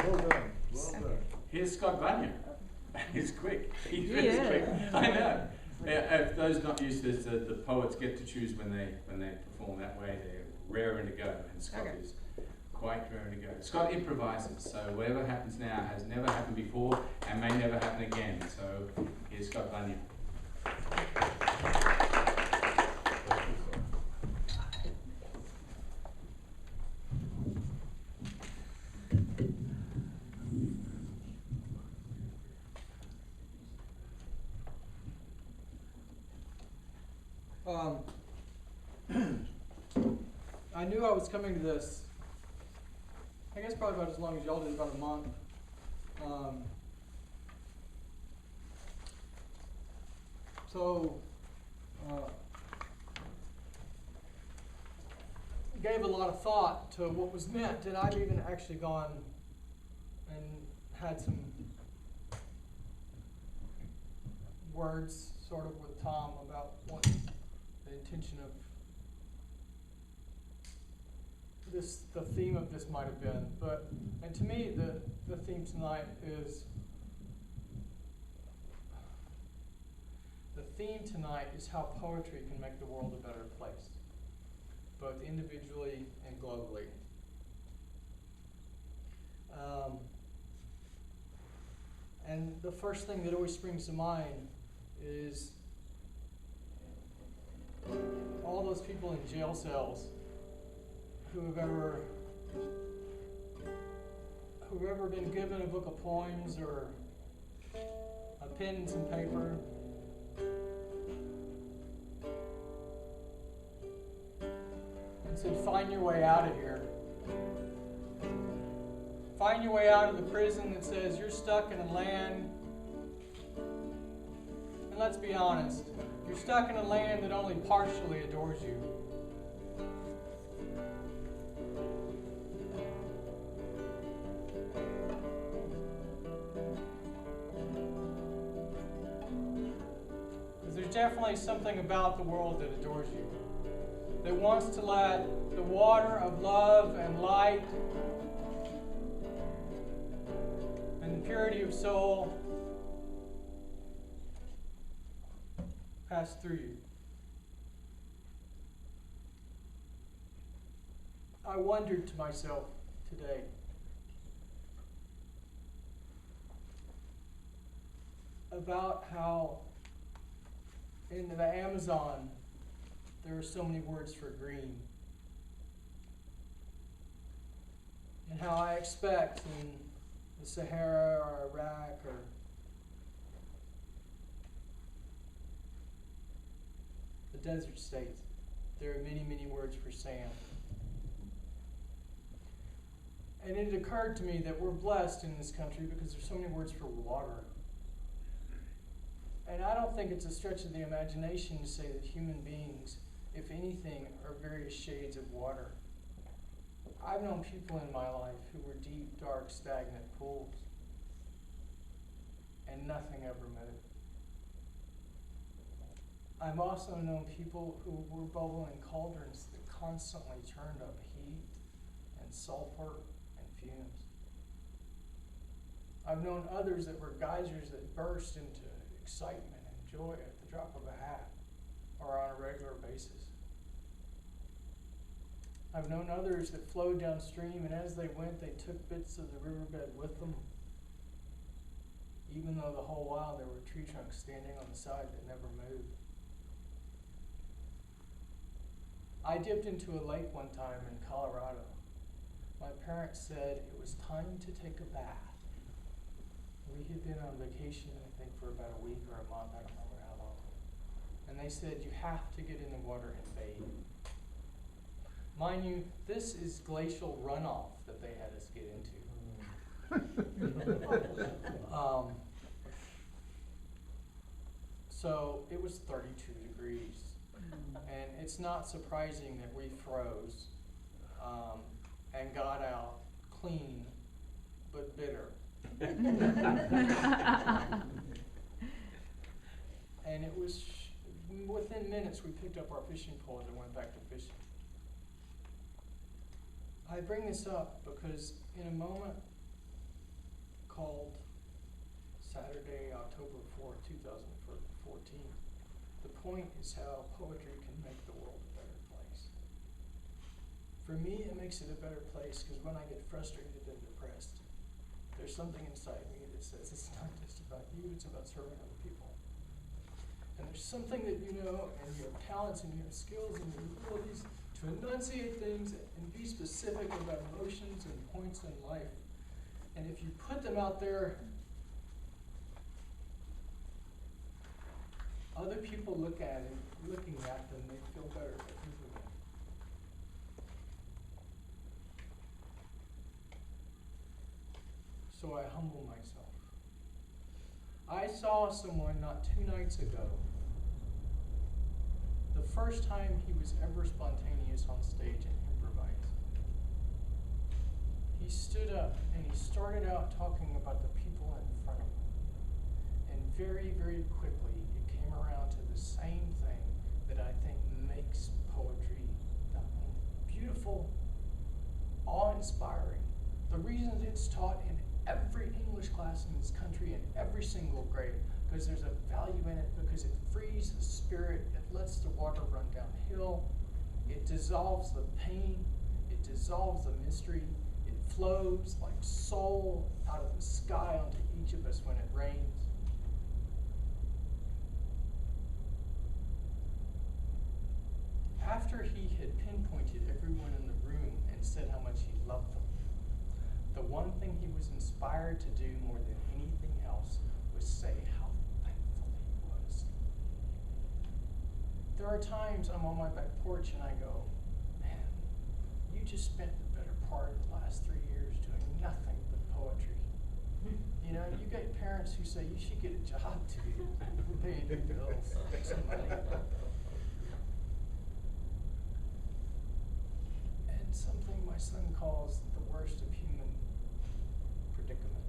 Well done. Well done. Here's Scott Vanya. He's quick. He's He is. quick. I know. If those not used to this, the poets get to choose when they perform that way. They're raring to go, and Scott is quite raring to go. Scott improvises, so whatever happens now has never happened before and may never happen again. So here's Scott Vanya. I knew I was coming to this, I guess probably about as long as y'all did, about a month. Gave a lot of thought to what was meant, and I've even actually gone and had some words sort of with Tom about what the intention of this, the theme of this might have been. And to me, the theme tonight is, how poetry can make the world a better place, both individually and globally. And the first thing that always springs to mind is all those people in jail cells who have ever been given a book of poems or a pen and some paper, and said, find your way out of here. Find your way out of the prison that says you're stuck in a land, and let's be honest, you're stuck in a land that only partially adores you. Because there's definitely something about the world that adores you, that wants to let the water of love and light and the purity of soul pass through you. I wondered to myself today, about how in the Amazon there are so many words for green, and how I expect in the Sahara or Iraq or the desert states, there are many, many words for sand. And it occurred to me that we're blessed in this country because there's so many words for water. And I don't think it's a stretch of the imagination to say that human beings, if anything, are various shades of water. I've known people in my life who were deep, dark, stagnant pools, and nothing ever moved. I've also known people who were bubbling cauldrons that constantly turned up heat and sulfur and fumes. I've known others that were geysers that burst into excitement and joy at the drop of a hat or on a regular basis. I've known others that flowed downstream, and as they went, they took bits of the riverbed with them, even though the whole while there were tree trunks standing on the side that never moved. I dipped into a lake one time in Colorado. My parents said it was time to take a bath. We had been on vacation, I think, for about a week or a month, I don't remember how long. And they said, you have to get in the water and bathe. Mind you, this is glacial runoff that they had us get into. So it was 32 degrees. And it's not surprising that we froze and got out clean but bitter. And it was, within minutes we picked up our fishing poles and went back to fishing. I bring this up because in a moment called Saturday, October 4th, 2014. The point is how poetry can make the world a better place. For me, it makes it a better place because when I get frustrated and depressed, there's something inside me that says it's not just about you, it's about serving other people. And there's something that you know, and you have talents and you have skills and you have abilities to enunciate things and be specific about emotions and points in life. And if you put them out there, other people looking at them, they feel better about you again. So I humble myself. I saw someone not 2 nights ago, the first time he was ever spontaneous on stage and improvised. He stood up and he started out talking about the people in front of him. And very, very quickly, it came around to the same thing that I think makes poetry beautiful, awe-inspiring. The reason it's taught in every English class in this country in every single grade, because there's a value in it, because it frees the spirit, it lets the water run downhill, it dissolves the pain, it dissolves the mystery, it flows like soul out of the sky onto each of us when it rains. After he had pinpointed everyone in the room and said how much he loved them, the one thing he was inspired to do more than anything else was say how thankful he was. There are times I'm on my back porch and I go, man, you just spent the better part of the last 3 years doing nothing but poetry. You know, you get parents who say you should get a job to pay your bills, make some money. And something my son calls the worst of human predicaments.